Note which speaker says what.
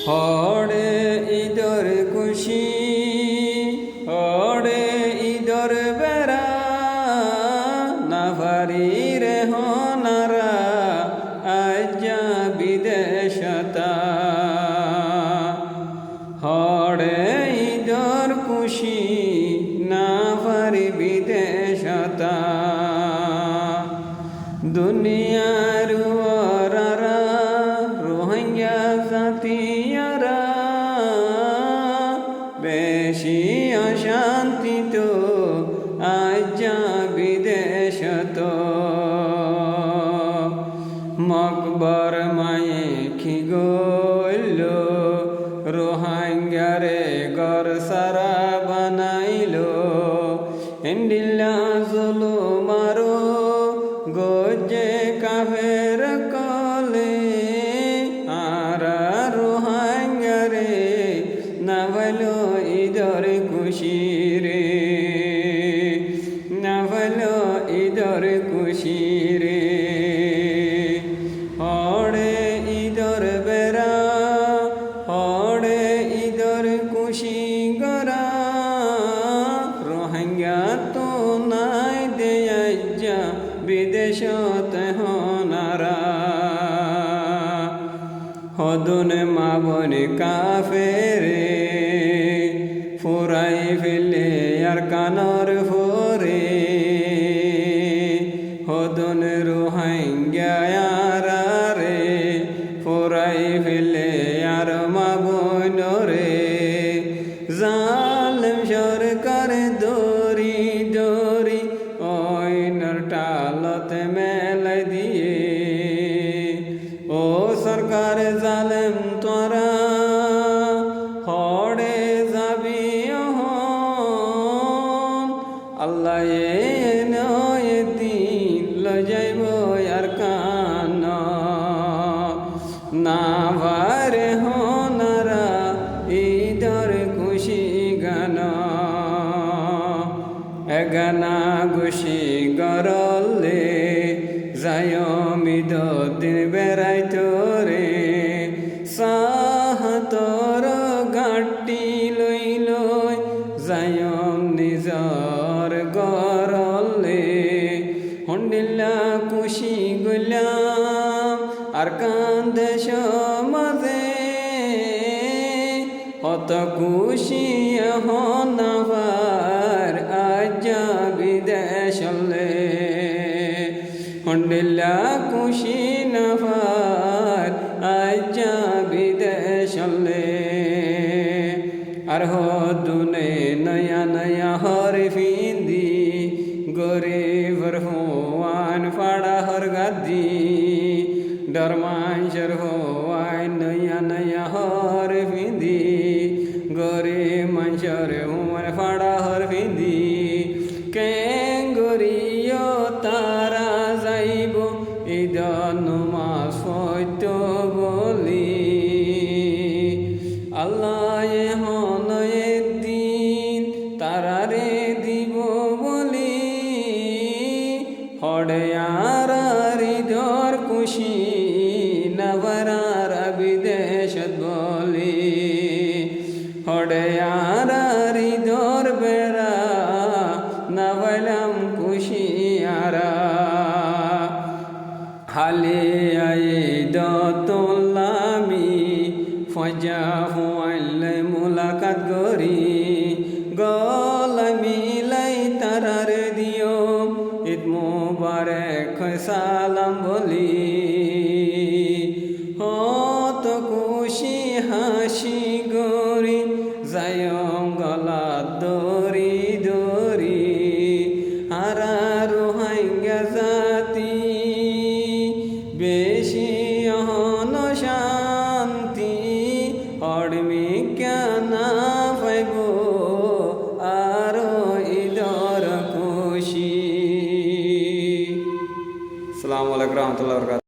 Speaker 1: হরে ঈদর খুশি হরে ঈদর বেড়া না ভারি রে হনারা আজ্জা বিদেশতা হরে ঈদর খুশি না ভারি বিদেশতা দুনিয়ার ওরারা রোহিঙ্গা জাতিয়ারা বেশি অশান্তি তো আজ্জা বিদেশত মকবর মায়ে খিগল রোহিঙ্গারে গর সারা বানাইল ইন্দিল্লা জুলুমারো গোজে কাফের কলে আরা রোহিঙ্গারে নাভলো ঈদর খুশি রে নাভলো ঈদর খুশি রে হরে ঈদর বেড়া হরে ঈদর খুশি গরা রোহিঙ্গা তো নাই দেয়া বিদেশত হনারা হদুন মাবন কাফেরে ফুরাই ফেলে আর কানর ফোরে হদুন রোহিঙ্গা রে ফুরাই ফেলে আর মাবন রে জালেম সরকার দরি দরি ওইনার টালত মেলাই দিয়ে ও সরকার জালেম তোরা হড়ে যাবি আল্লাহ নয় দিন লজাইব আর কান না ভারে হনারা ঈদর খুশি গান এগানা খুশি গরলে যায়মিদ দিন বেড়াই তোরে সাহতর গাটি লই লই যায়ম নিজর গরলে হন্ডিল্লা খুশি গলাম আর কান্দে সমাজে অত খুশি হনাবার আজ্জা বিদেশলে হন্ডিল্লা খুশি নাফার আজ্জা বিদেশলে আর হদুনে নয়া নয়া হর ফিন্দি গরিবর হোয়ান ফাড়া হর গাদি ডরমাঞ্চর হোয়ান নয়া নয়া হর ফিন্দি গরিব মঞ্চর হোয়ান ফাড়া হর ফিন্দি কেঙ্গরিয় তারা যাইব ঈদর নমাজ সত্য বলি আল্লাহ হনয়ে দিন তারারে দিব বলি হড়ে আর ঈদর খুশি নবরার বিদেশত বলি হড়ে আর ঈদর বেড়া নবলাম খুশি আরা হালে ঈদ তোলামি ফজা হুয়াইলে মুলাকাত গরি গলামি লাই তারার দিও ঈদ মুবারক সালাম বলি হত খুশি হাসি গরি যায়ম গলা দরি দরি আরা রোহিঙ্গা জাতি বেশি অহন শান্তি অড়মি কেনা পাইব আর ঈদর খুশি। আসসালামু আলাইকুম রহমতুল্লাহ।